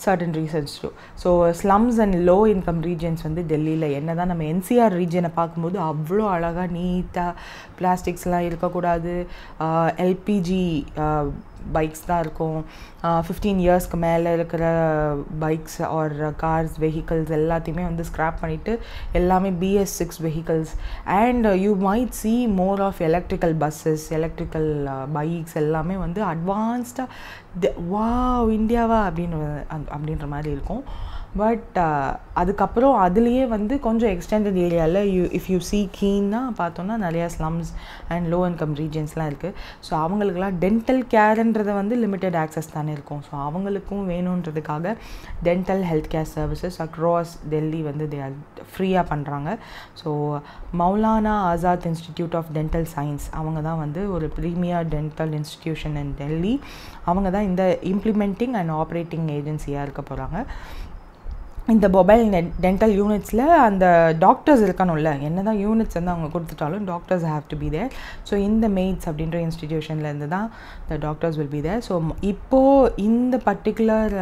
certain reasons too. So slums and low income regions வந்து டெல்லியில் என்ன தான் நம்ம NCR ரீஜனை பார்க்கும்போது அவ்வளோ அழகாக நீட்டாக பிளாஸ்டிக்ஸ்லாம் இருக்கக்கூடாது, LPG பைக்ஸ் தான் இருக்கும், 15 இயர்ஸ்க்கு மேலே இருக்கிற பைக்ஸ் ஆர் கார்ஸ் வெஹிக்கல்ஸ் எல்லாத்தையுமே வந்து ஸ்க்ராப் பண்ணிவிட்டு எல்லாமே BS6 vehicles and you might see more of electrical buses, electrical bikes எல்லாமே வந்து அட்வான்ஸ்டாக வாவ் இந்தியாவா அப்படின்ற மாதிரி இருக்கும். பட் அதுக்கப்புறம் அதுலேயே வந்து கொஞ்சம் எக்ஸ்டெண்டட் ஏரியாவில் இஃப் யூ சி கீன்னா பார்த்தோன்னா நிறையா ஸ்லம்ஸ் அண்ட் லோ இன்கம் ரீஜன்ஸ்லாம் இருக்குது. ஸோ அவங்களுக்குலாம் டென்டல் கேர்ன்றதை வந்து லிமிட்டட் ஆக்சஸ் தானே இருக்கும். ஸோ அவங்களுக்கும் வேணுன்றதுக்காக dental health care services across Delhi வந்து தே ஆர் ஃப்ரீயாக பண்ணுறாங்க. So Maulana Azad institute of dental science அவங்க தான் வந்து ஒரு premier dental institution in Delhi. அவங்க தான் இந்த இம்ப்ளிமெண்டிங் அண்ட் ஆப்ரேட்டிங் ஏஜென்சியாக இருக்க போகிறாங்க. இந்த மொபைல் டென்டல் யூனிட்ஸில் அந்த டாக்டர்ஸ் இருக்கணும்ல, என்ன தான் யூனிட்ஸ் வந்து அவங்க கொடுத்துட்டாலும் doctors have to be there. So இந்த மெய்ட்ஸ் அப்படின்ற இன்ஸ்டிடியூஷன்லேருந்து தான் the doctors will be there. So இப்போது இந்த பர்டிகுலர்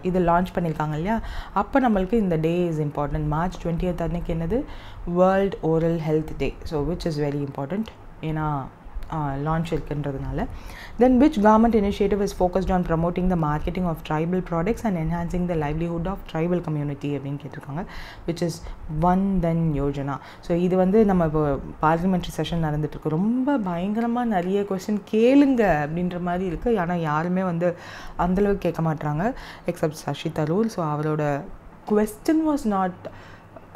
இது லான்ச் பண்ணியிருக்காங்க இல்லையா, அப்போ நம்மளுக்கு இந்த day is important. March 20th அன்னைக்கு என்னது world oral health day. So which is very important, ஏன்னா launch irukன்றதுனால. Then which government initiative is focused on promoting the marketing of tribal products and enhancing the livelihood of tribal community அப்படின்னு கேட்டிருக்காங்க, which is One Dhan Yojana. So இது வந்து நம்ம இப்போ parliamentary session நடந்துட்டுருக்கு, ரொம்ப பயங்கரமாக நிறைய கொஸ்டின் கேளுங்க அப்படின்ற மாதிரி இருக்குது. ஆனால் யாருமே வந்து அந்தளவுக்கு கேட்க மாட்டுறாங்க எக்ஸப்ட் சசி தரூர். ஸோ அவரோட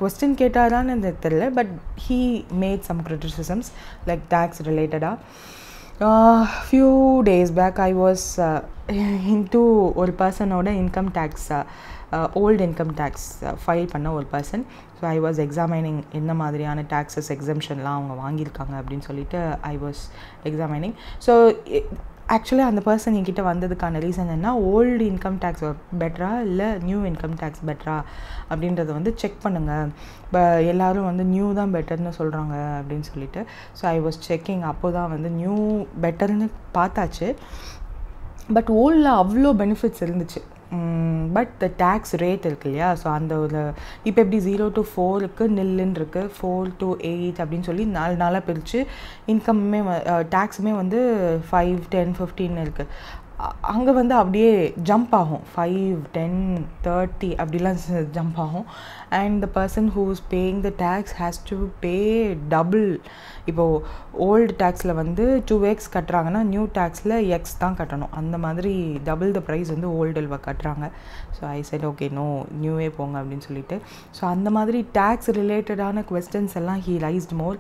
கொஸ்டின் கேட்டாரான்னு எனக்கு தெரியல, but he made some criticisms like tax ரிலேட்டடாக. Few days back I was into ஒரு பர்சனோட income tax, old income tax file பண்ண ஒரு person. So I was examining என்ன மாதிரியான டேக்ஸஸ் எக்ஸம்ஷன்லாம் அவங்க வாங்கியிருக்காங்க அப்படின்னு சொல்லிட்டு I was examining. So actually அந்த பர்சன் என்கிட்ட வந்ததுக்கான ரீசன் என்ன, ஓல்டு இன்கம் டேக்ஸ் பெட்டரா இல்லை நியூ இன்கம் டேக்ஸ் பெட்டரா அப்படின்றத வந்து செக் பண்ணுங்கள், எல்லோரும் வந்து நியூ தான் பெட்டர்னு சொல்கிறாங்க அப்படின்னு சொல்லிட்டு. So I was checking. அப்போ தான் வந்து நியூ பெட்டர்னு பார்த்தாச்சு, பட் ஓல்டில் அவ்வளோ பெனிஃபிட்ஸ் இருந்துச்சு. பட் த டேக்ஸ் ரேட் இருக்கு இல்லையா, ஸோ அந்த ஒரு இப்போ எப்படி 0 to 4 நில்லுன்னு இருக்குது, 4 to 8 அப்படின்னு சொல்லி 4 நாளாக பிரித்து இன்கம்மே டேக்ஸுமே வந்து 5, 10, 15 இருக்குது. அங்கே வந்து அப்படியே ஜம்ப் ஆகும் 5, 10, 30 அப்படிலாம் ஜம்ப் ஆகும். And the person who is paying the tax has to pay double. இப்போது ஓல்டு டேக்ஸில் வந்து 2x கட்டுறாங்கன்னா நியூ டேக்ஸில் x தான் கட்டணும். அந்த மாதிரி டபுள் த ப்ரைஸ் வந்து ஓல்டில் கட்டுறாங்க. So I said okay no நியூவே போங்க அப்படின்னு சொல்லிட்டு. ஸோ அந்த மாதிரி டேக்ஸ் ரிலேட்டடான கொஸ்டின்ஸ் எல்லாம் he raised more.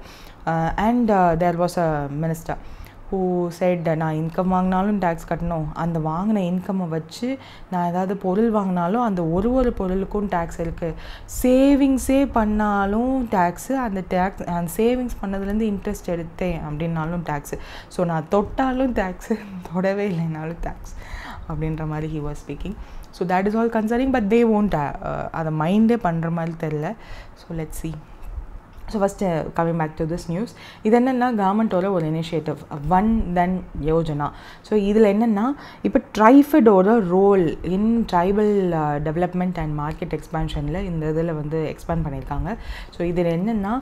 And there was a minister who said நான் இன்கம் வாங்கினாலும் டேக்ஸ் கட்டணும், அந்த வாங்கின இன்கம்மை வச்சு நான் ஏதாவது பொருள் வாங்கினாலும் அந்த ஒரு பொருளுக்கும் டேக்ஸ் இருக்குது, சேவிங்ஸே பண்ணாலும் டேக்ஸு, அந்த சேவிங்ஸ் பண்ணதுலேருந்து இன்ட்ரெஸ்ட் எடுத்தேன் அப்படின்னாலும் டேக்ஸு, ஸோ நான் தொட்டாலும் டேக்ஸு, தொடவே இல்லைனாலும் டேக்ஸ் அப்படின்ற மாதிரி he was speaking. So that is all concerning. But they won't அதை மைண்டே பண்ணுற மாதிரி தெரில. So let's see. So first coming back to this news, இது என்னென்னா கவர்மெண்ட்டோட ஒரு இனிஷியேட்டிவ் ஒன் தன் யோஜனா. ஸோ இதில் என்னென்னா இப்போ ட்ரைஃபெடோட role in tribal development and market எக்ஸ்பேன்ஷனில் இந்த இதில் வந்து எக்ஸ்பேண்ட் பண்ணியிருக்காங்க. ஸோ இதில் என்னென்னா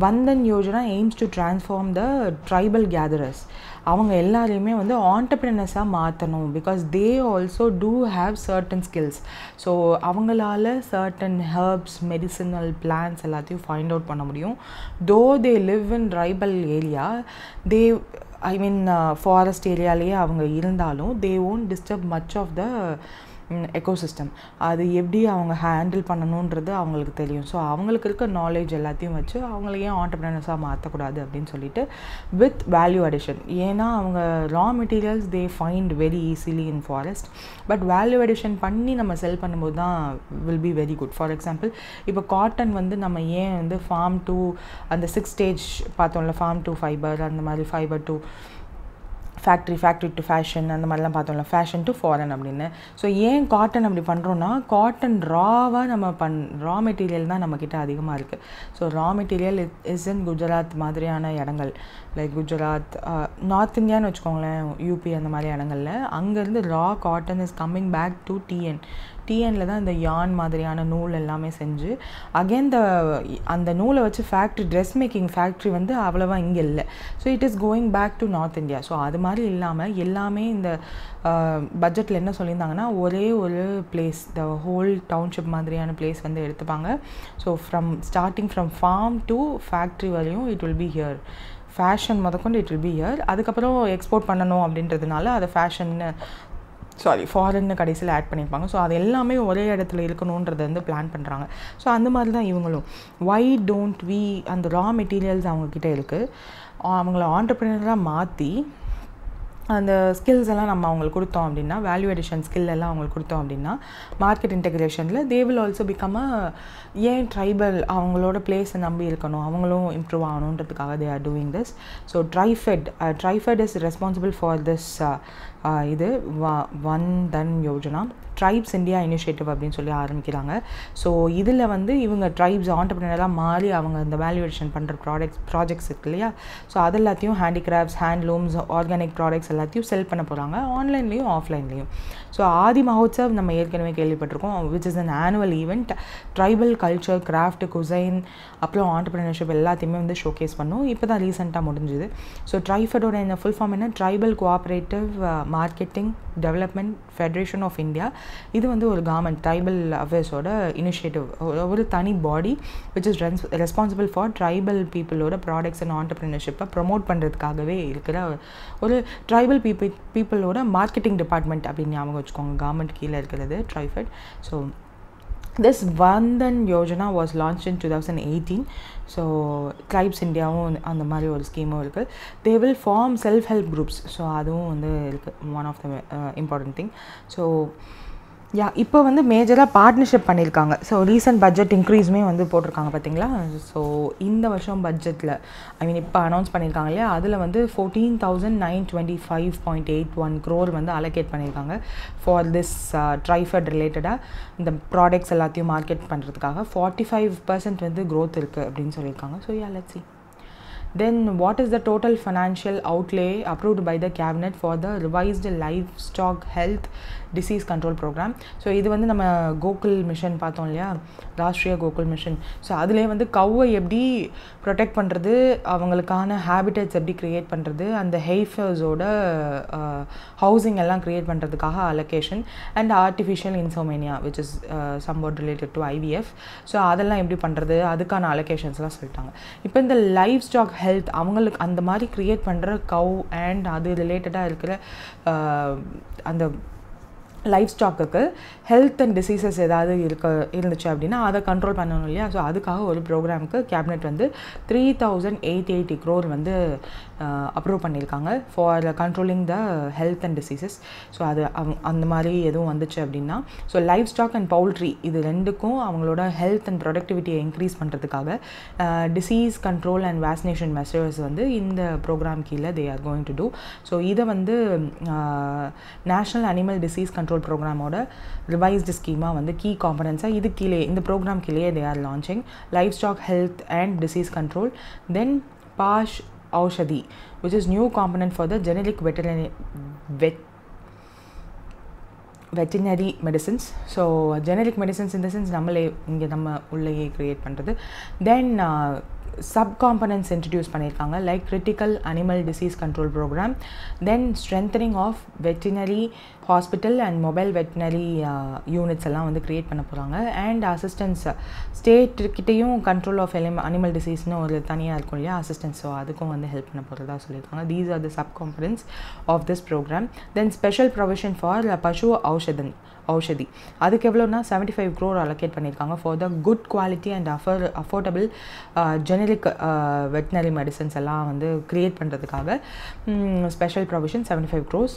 Vandhan Yojana aims to transform the tribal gatherers. அவங்க எல்லாரையுமே வந்து ஆண்டர்ப்ரினர்ஸாக மாற்றணும். Because they also do have certain skills. So அவங்களால சர்டன் ஹெர்ப்ஸ், மெடிசினல் பிளான்ஸ் எல்லாத்தையும் ஃபைண்ட் அவுட் பண்ண முடியும். Though they live in tribal area, they I mean forest ஏரியாலேயே அவங்க இருந்தாலும் they won't disturb much of the ecosystem. அது எப்படி அவங்க ஹேண்டில் பண்ணணுன்றது அவங்களுக்கு தெரியும். ஸோ அவங்களுக்கு இருக்க நாலேஜ் எல்லாத்தையும் வச்சு அவங்களையே ஆண்டர்ப்ரினர்ஸாக மாற்றக்கூடாது அப்படின்னு சொல்லிட்டு வித் வேல்யூ அடிஷன். ஏன்னா அவங்க raw materials they find very easily in forest. But value addition பண்ணி நம்ம செல் பண்ணும்போது தான் will be very good. For example இப்போ காட்டன் வந்து நம்ம ஏன் வந்து ஃபார்ம் டு அந்த 6 ஸ்டேஜ் பார்த்தோம்ல, ஃபார்ம் டு ஃபைபர், அந்த மாதிரி fibre to factory to fashion, அந்த மாதிரிலாம் பார்த்தோம்ல, ஃபேஷன் டு ஃபாரின் அப்படின்னு. ஸோ ஏன் காட்டன் அப்படி பண்ணுறோன்னா காட்டன் ராவாக நம்ம ரா மெட்டீரியல் தான் நம்மக்கிட்ட அதிகமாக இருக்குது. So raw material is in Gujarat மாதிரியான இடங்கள், லைக் குஜராத், நார்த் இந்தியான்னு வச்சுக்கோங்களேன், யூபி அந்த மாதிரி இடங்களில் அங்கேருந்து raw cotton is coming back to டிஎனில் தான் இந்த யான் மாதிரியான நூல் எல்லாமே செஞ்சு அகெயின் அந்த நூலை வச்சு ட்ரெஸ் மேக்கிங் ஃபேக்ட்ரி வந்து அவ்வளோவா இங்கே இல்லை. So it is going back to north India. So அது மாதிரி இல்லாமல் எல்லாமே இந்த பட்ஜெட்டில் என்ன சொல்லியிருந்தாங்கன்னா ஒரே ஒரு பிளேஸ், த ஹோல் டவுன்ஷிப் மாதிரியான பிளேஸ் வந்து எடுத்துப்பாங்க. So starting from farm to factory வரையும் it will be here. Fashion முதற்கொண்டு இட் வில் பி ஹியர். அதுக்கப்புறம் எக்ஸ்போர்ட் பண்ணணும் அப்படின்றதுனால அதை ஃபாரின்னு கடைசியில் ஆட் பண்ணியிருப்பாங்க. ஸோ அது எல்லாமே ஒரே இடத்துல இருக்கணுன்றதை வந்து பிளான் பண்ணுறாங்க. ஸோ அந்த மாதிரி தான் இவங்களும் வை டோன்ட் வி அந்த ரா மெட்டீரியல்ஸ் அவங்கக்கிட்ட இருக்குது, அவங்கள ஆண்டர்ப்ரினராக மாற்றி அந்த ஸ்கில்ஸ் எல்லாம் நம்ம அவங்களுக்கு கொடுத்தோம் அப்படின்னா, வேல்யூ அடிஷன் ஸ்கில் எல்லாம் அவங்களுக்கு கொடுத்தோம் அப்படின்னா மார்க்கெட் இன்டெகிரேஷனில் தே வில் ஆல்சோ பிகம் ஏன் ட்ரைபல் அவங்களோட பிளேஸை நம்பி இருக்கணும், அவங்களும் இம்ப்ரூவ் ஆகணுன்றதுக்காக they are doing this. So TRIFED is responsible for this இது Van Dhan Yojana. Tribes India initiative அப்படின்னு சொல்லி ஆரம்பிக்கிறாங்க. ஸோ இதில் வந்து இவங்க ட்ரைப்ஸ் ஆண்டர்ப்ரினராக மாறி அவங்க இந்த வேல்யூவேஷன் பண்ணுற ப்ராஜெக்ட்ஸ் இருக்கு இல்லையா, ஸோ அது எல்லாத்தையும் ஹேண்டிகிராஃப்ட்ஸ், ஹேண்ட்லூம்ஸ், ஆர்கானிக் ப்ராடக்ட்ஸ் எல்லாத்தையும் செல் பண்ண போகிறாங்க, ஆன்லைன்லேயும் ஆஃப்லைன்லேயும். ஸோ ஆதி மஹோத்சவ் நம்ம ஏற்கனவே கேள்விப்பட்டிருக்கோம், which is an annual event. Tribal culture, craft, cuisine, அப்புறம் ஆண்டர்ப்ரினர்ஷிப் எல்லாத்தையுமே வந்து ஷோகேஸ் பண்ணும். இப்போ தான் ரீசெண்டாக முடிஞ்சுது. ஸோ ட்ரைஃபெடோட இந்த ஃபுல் ஃபார்ம் என்ன, tribal cooperative marketing development federation of India. இது வந்து ஒரு கவர்மெண்ட் ட்ரைபல் அஃபேர்ஸோட இனிஷியேட்டிவ், ஒரு தனி body which is responsible for tribal பீப்புளோட ப்ராடக்ட்ஸ் அண்ட் ஆண்டர்ப்ரினர்ஷிப்பை ப்ரமோட் பண்ணுறதுக்காகவே இருக்கிற ஒரு ட்ரைபல் பீப்புளோட மார்க்கெட்டிங் டிபார்ட்மெண்ட் அப்படின்னு ஞாபகம் வச்சுக்கோங்க. கவர்மெண்ட் கீழே இருக்கிறது TRIFED. So this Vandhan Yojana was launched in 2018. So Tribes Indiaவும் அந்த மாதிரி ஒரு ஸ்கீமும் இருக்குது. They will form self-help groups. So அதுவும் வந்து இருக்குது, one of the important thing. So இப்போ வந்து மேஜராக பார்ட்னர்ஷிப் பண்ணியிருக்காங்க. ஸோ ரீசன்ட் பட்ஜெட் இன்க்ரீஸுமே வந்து போட்டிருக்காங்க பார்த்தீங்களா. ஸோ இந்த வருஷம் பட்ஜெட்டில் இப்போ அனௌன்ஸ் பண்ணியிருக்காங்க இல்லையா, அதில் வந்து 14,925.81 crore வந்து அலோகேட் பண்ணியிருக்காங்க ஃபார் திஸ் ட்ரைஃபெட் ரிலேட்டடாக இந்த ப்ராடக்ட்ஸ் எல்லாத்தையும் மார்க்கெட் பண்ணுறதுக்காக. 45% வந்து க்ரோத் இருக்குது அப்படின்னு சொல்லியிருக்காங்க. So let's see. Then what is the total financial outlay approved by the cabinet for the revised livestock health disease control program? So இது வந்து நம்ம கோகுல் மிஷன் பார்த்தோம் இல்லையா, ராஷ்ட்ரிய கோகுல் மிஷன். ஸோ அதிலே வந்து கவ்வை எப்படி ப்ரொடெக்ட் பண்ணுறது, அவங்களுக்கான ஹேபிட்டட்ஸ் எப்படி க்ரியேட் பண்ணுறது, அந்த ஹெய்ஃபர்ஸோட ஹவுசிங் எல்லாம் க்ரியேட் பண்ணுறதுக்காக allocation, and artificial insomnia which is somewhat related to IVF. So அதெல்லாம் எப்படி பண்ணுறது, அதுக்கான அலோகேஷன்ஸ்லாம் சொல்லிட்டாங்க. இப்போ இந்த லைவ் ஸ்டாக் ஹெல்த் அவங்களுக்கு அந்த மாதிரி க்ரியேட் பண்ணுற கவ் அண்ட் அது ரிலேட்டடாக இருக்கிற அந்த லைஃப் ஸ்டாக்குக்கு ஹெல்த் அண்ட் டிசீசஸ் ஏதாவது இருந்துச்சு அப்படின்னா அதை கண்ட்ரோல் பண்ணணும் இல்லையா. ஸோ அதுக்காக ஒரு ப்ரோக்ராமுக்கு கேபினெட் வந்து 3880 crore வந்து அப்ரூவ் பண்ணியிருக்காங்க for controlling the health and diseases. So அது அந்த மாதிரி எதுவும் வந்துச்சு அப்படின்னா, so livestock and poultry இது ரெண்டுக்கும் அவங்களோட ஹெல்த் அண்ட் ப்ரொடக்டிவிட்டியை இன்க்ரீஸ் பண்ணுறதுக்காக disease control and vaccination measures வந்து இந்த ப்ரோக்ராம் கீழே they are going to do. So இதை வந்து நேஷ்னல் அனிமல் டிசீஸ் கண்ட்ரோல் ப்ரோக்ராமோட ரிவைஸ்டு ஸ்கீமாக வந்து கீ காம்பனன்ஸாக இது கீழே இந்த ப்ரோக்ராம் கீழே they are launching livestock health and disease control. Then பாஷ் Aushadhi, which is new component for the generic veterinary medicines. So generic medicines in the sense நம்மளே இங்கே நம்ம உள்ளேயே க்ரியேட் பண்ணுறது. தென் sub-components introduce பண்ணியிருக்காங்க like critical animal disease control programme, then strengthening of veterinary hospital and mobile veterinary units எல்லாம் வந்து create பண்ண போகிறாங்க. அண்ட் அசிஸ்டன்ஸ் ஸ்டேட்டுக்கிட்டேயும் கண்ட்ரோல் ஆஃப் அனிமல் டிசீஸ்னு ஒரு தனியாக இருக்கும் இல்லையா அசிஸ்டன்ஸ், ஸோ அதுக்கும் வந்து ஹெல்ப் பண்ண போகிறதா சொல்லியிருக்காங்க. தீஸ் ஆர் த சப்-components of this programme. Then special provision for Pashu Aushadhi அதுக்கு எவ்வளோனா 75 crore allocate பண்ணியிருக்காங்க for the good quality and affordable generic veterinary medicines எல்லாம் வந்து க்ரியேட் பண்ணுறதுக்காக special provision 75 crores.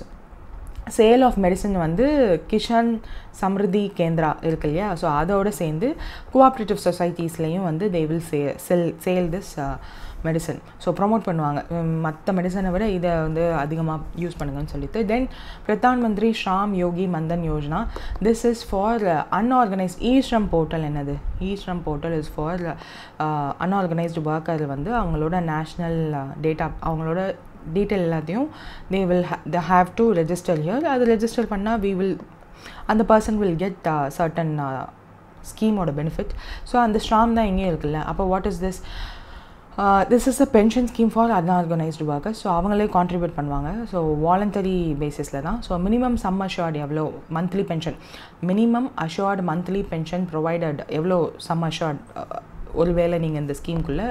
Sale of medicine வந்து கிஷன் சம்ருதி கேந்திரா இருக்கு இல்லையா, ஸோ அதோடு சேர்ந்து கோஆப்ரேட்டிவ் சொசைட்டிஸ்லேயும் வந்து they will sale this medicine. So promote பண்ணுவாங்க மற்ற மெடிசனை விட இதை வந்து அதிகமாக யூஸ் பண்ணுங்கன்னு சொல்லிட்டு. Then Pradhan Mantri Shram Yogi Maandhan Yojana, this is for unorganised. E-Shram portal என்னது, e-Shram portal is for unorganised worker வந்து அவங்களோட நேஷ்னல் டேட்டா அவங்களோட டீட்டெயில் எல்லாத்தையும் they have to register here. அது ரெஜிஸ்டர் பண்ணால் அந்த பர்சன் வில் கெட் சர்டன் ஸ்கீமோட பெனிஃபிட். ஸோ அந்த ஸ்ட்ராம் தான் இங்கே இருக்குல்ல. அப்போ what is this? This is a pension scheme for unorganised workers. So அவங்களே கான்ட்ரிபியூட் பண்ணுவாங்க. ஸோ வாலண்டரி பேசிஸில் தான். ஸோ மினிமம் சம் அஷ்யூர்ட் எவ்வளோ monthly pension, minimum assured monthly pension provided எவ்வளோ சம் அஷ்யூர்ட் ஒருவேளை நீங்கள் இந்த ஸ்கீம்குள்ளே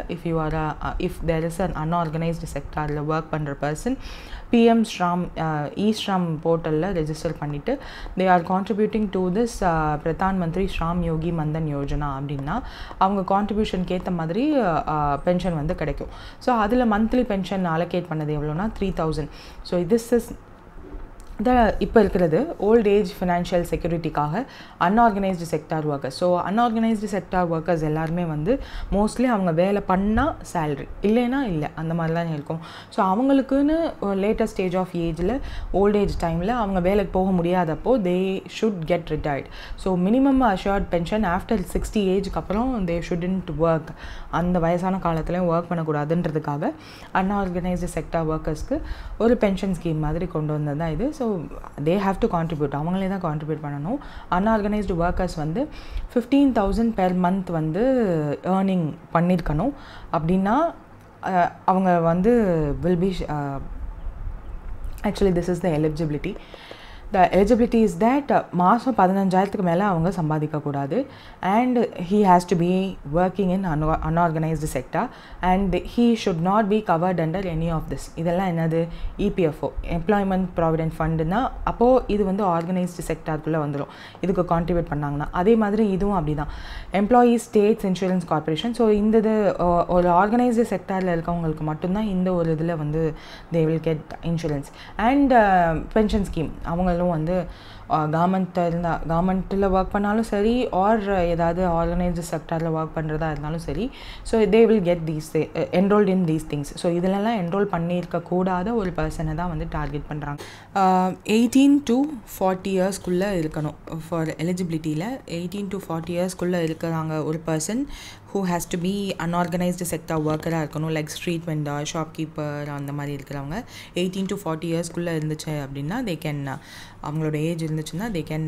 if there is an unorganised செக்டாரில் ஒர்க் பண்ணுற பர்சன் PM ஸ்ராம் இ-ஸ்ரம் போர்ட்டலில் ரெஜிஸ்டர் பண்ணிவிட்டு they are contributing to this Pradhan Mantri Shram Yogi Maandhan Yojana அப்படின்னா அவங்க கான்ட்ரிபியூஷனுக்கு ஏற்ற மாதிரி பென்ஷன் வந்து கிடைக்கும். ஸோ அதில் மந்த்லி பென்ஷன் அலோகேட் பண்ணது எவ்வளோனா 3000. ஸோ திஸ் இஸ் இப்போ இருக்கிறது ஓல்ட் ஏஜ் ஃபினான்ஷியல் செக்யூரிட்டிக்காக unorganised sector workers. So unorganised sector workers எல்லாருமே வந்து மோஸ்ட்லி அவங்க வேலை பண்ணால் சேல்ரி, இல்லைன்னா இல்லை, அந்த மாதிரி தான் இருக்கும். ஸோ அவங்களுக்குன்னு லேட்டஸ்ட் ஸ்டேஜ் ஆஃப் ஏஜில் ஓல்ட் ஏஜ் டைமில் அவங்க வேலைக்கு போக முடியாதப்போ they should get retired. So minimum assured pension after 60 ஏஜ்க்கு அப்புறம் தே ஷுடன்ட் ஒர்க், அந்த வயசான காலத்துலேயும் ஒர்க் பண்ணக்கூடாதுன்றதுக்காக அன்ஆர்கனைஸ்டு செக்டார் ஒர்க்கர்ஸ்க்கு ஒரு பென்ஷன் ஸ்கீம் மாதிரி கொண்டு வந்தது தான் இது. So they have to contribute, அவங்களே தான் கான்ட்ரிபியூட் பண்ணணும். அன்ஆர்கனைஸ்டு ஒர்க்கர்ஸ் வந்து 15,000 பெர் மந்த் வந்து ஏர்னிங் பண்ணியிருக்கணும். அப்படின்னா அவங்க வந்து will be actually this is the eligibility. The eligibility is that மாதம் 15,000க்கு மேலே அவங்க சம்பாதிக்கக்கூடாது, and he has to be working in unorganized sector and he should not be covered under any of this. இதெல்லாம் என்னது, EPFO employment provident ஃபண்டுனா அப்போது இது வந்து organised செக்டாருக்குள்ளே வந்துடும் இதுக்கு கான்ட்ரிபியூட் பண்ணாங்கன்னா. அதே மாதிரி இதுவும் அப்படி தான், employees states insurance corporation. So இந்த இது ஒரு ஆர்கனைஸ்டு செக்டாரில் இருக்கவங்களுக்கு மட்டும்தான் இந்த ஒரு இதில் வந்து they will get insurance. And pension scheme அவங்களும் வந்து கவர்மெண்ட்டில் ஒர்க் பண்ணாலும் சரி ஆர் ஏதாவது ஆர்கனைஸ்டு செக்டரில் ஒர்க் பண்ணுறதா இருந்தாலும் சரி. So they will get these enrolled in these things. So இதிலெல்லாம் என்ரோல் பண்ணியிருக்கக்கூடாத ஒரு பர்சனை தான் வந்து டார்கெட் பண்ணுறாங்க. 18 to 40 இயர்ஸ்க்குள்ளே இருக்கணும் ஃபார் எலிஜிபிலிட்டியில். 18 to 40 இயர்ஸ்க்குள்ளே இருக்கிறாங்க ஒரு person who has to be unorganized sector worker-ஆக இருக்கணும். லைக் ஸ்ட்ரீட் வெண்டர், ஷாப்கீப்பர் அந்த மாதிரி இருக்கிறவங்க 18 to 40 இயர்ஸ்க்குள்ளே இருந்துச்சு அப்படின்னா they can அவங்களோட ஏஜ் இருந்துச்சுன்னா they can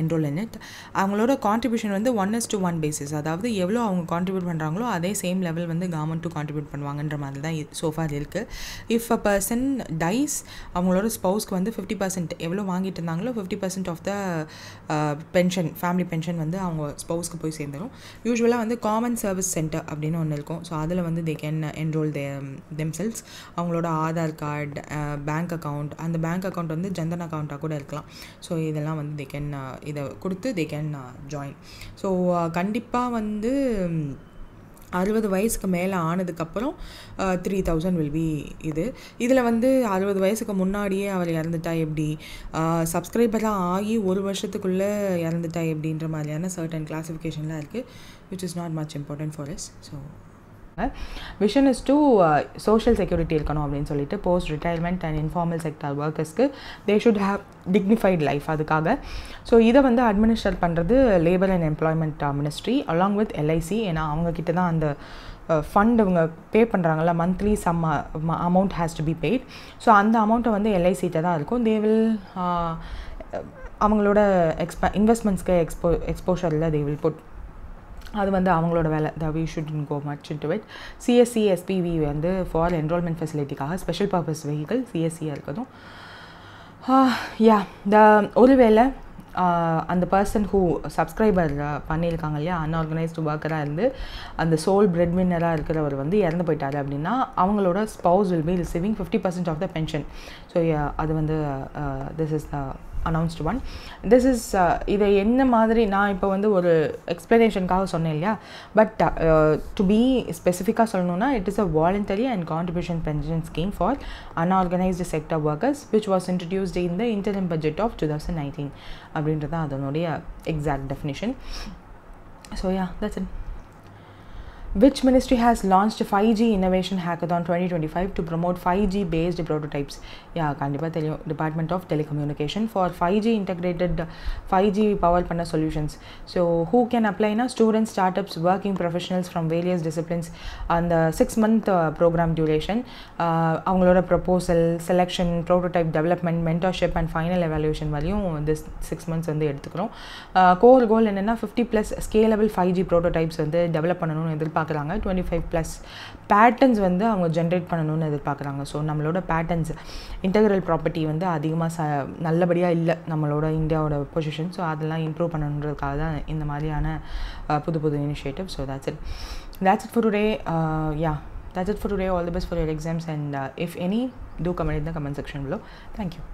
enroll in it. அவங்களோட கான்ட்ரிபியூஷன் வந்து 1:1 பேசிஸ். அதாவது எவ்வளோ அவங்க கான்ட்ரிபியூட் பண்ணுறாங்களோ அதே சேம் லெவல் வந்து கவர்மெண்ட்டும் கான்ட்ரிபியூட் பண்ணுவாங்கன்ற மாதிரி தான் சோஃபார் இருக்குது. இஃப் அ பர்சன் டைஸ், அவங்களோட ஸ்பௌஸ்க்கு வந்து 50% எவ்வளோ வாங்கிட்டு இருந்தாங்களோ 50% of the pension, family pension வந்து அவங்க ஸ்பௌஸ்க்கு போய் சேர்ந்துடும். யூஸ்வலாக வந்து காமன் சர்வீஸ் சென்டர் அப்படின்னு ஒன்று இருக்கும். ஸோ அதில் வந்து தே கேன் என்ரோல் தெம்செல்ஸ். அவங்களோட ஆதார் கார்டு, பேங்க் அக்கௌண்ட், அந்த பேங்க் அக்கௌண்ட் வந்து ஜன்தன் அக்கௌண்ட்டாக கூட இருக்கலாம். ஸோ இதெல்லாம் வந்து தே கேன் இதை கொடுத்து தே கேன் ஜாயின். ஸோ கண்டிப்பாக வந்து 60 வயசுக்கு மேலே ஆனதுக்கப்புறம் 3000 வில் பி இதில் வந்து 60 வயசுக்கு முன்னாடியே அவர் இறந்துட்டா எப்படி, சப்ஸ்கிரைபராக ஆகி ஒரு வருஷத்துக்குள்ளே இறந்துட்டா எப்படின்ற மாதிரியான சர்டன் கிளாஸிஃபிகேஷன்லாம் இருக்குது, which is not much important for us. So vision is to social security இருக்கணும் அப்படின்னு சொல்லிட்டு post retirement and informal sector ஒர்க்கர்ஸ்க்கு they should have dignified life. அதுக்காக ஸோ இதை வந்து அட்மினிஸ்ட்ரேட் பண்ணுறது labour and employment ministry along with LIC. ஏன்னா அவங்கக்கிட்ட தான் அந்த ஃபண்ட் இவங்க பே பண்ணுறாங்கல்ல, monthly some amount has to be paid. So அந்த அமௌண்ட்டை வந்து எல்ஐசிகிட்ட தான் இருக்கும். தே வில் அவங்களோட இன்வெஸ்ட்மெண்ட்ஸ்க்கு எக்ஸ்போஷரில் தே வில் புட். அது வந்து அவங்களோட வேலை. We shouldn't go much into it. CSC SPV வந்து ஃபார் என்ரோல்மெண்ட் ஃபெசிலிட்டிக்காக ஸ்பெஷல் பர்பஸ் வெஹிக்கிள் சிஎஸ்சியாக இருக்கதும். ஒருவேளை அந்த பர்சன் ஹூ சப்ஸ்கிரைபர் பண்ணியிருக்காங்க இல்லையா, அன்ஆர்கனைஸ்டு ஒர்க்கராக இருந்து அந்த சோல் பிரெட் வின்னராக இருக்கிறவர் வந்து இறந்து போயிட்டார் அப்படின்னா அவங்களோட spouse will be receiving 50% of the pension. So அது வந்து this is the announced one. This is இதை என்ன மாதிரி நான் இப்போ வந்து ஒரு எக்ஸ்ப்ளனேஷனுக்காக சொன்னேன் இல்லையா, பட் டு பி ஸ்பெசிஃபிக்காக சொல்லணும்னா it is a voluntary and contribution pension scheme for unorganised sector workers which was introduced in the interim budget of 2019 அப்படின்றது தான் அதனுடைய exact definition. So yeah, that's it. Which ministry has launched 5G Innovation Hackathon 2025 to promote 5G based prototypes? Yeah, கண்டிப்பாக தெரியும். Department of Telecommunication for 5G integrated 5G power panel solutions. So who can apply na? Students, startups, working professionals from various disciplines. And the 6-month program duration, அவங்களோட proposal, selection, prototype development, mentorship and final evaluation வரையும் this 6 months வந்து எடுத்துக்கிறோம். Core கோல் என்னென்னா 50+ scalable 5G prototypes வந்து develop பண்ணணும்னு எதிர்பார்க்குறாங்க. 25+ patterns வந்து அவங்க ஜென்ரேட் பண்ணணும்னு எதிர்பார்க்குறாங்க. ஸோ நம்மளோட பேட்டர்ன்ஸ் இன்டெக்ரல் ப்ராப்பர்ட்டி வந்து அதிகமாக நல்லபடியாக இல்லை நம்மளோட இந்தியாவோட பொசிஷன். ஸோ அதெல்லாம் இம்ப்ரூவ் பண்ணணுன்றதுக்காக தான் இந்த மாதிரியான புது initiative. So that's it for today. That's it for today. All the best for your exams, and if any, do comment in the comment section below. Thank you.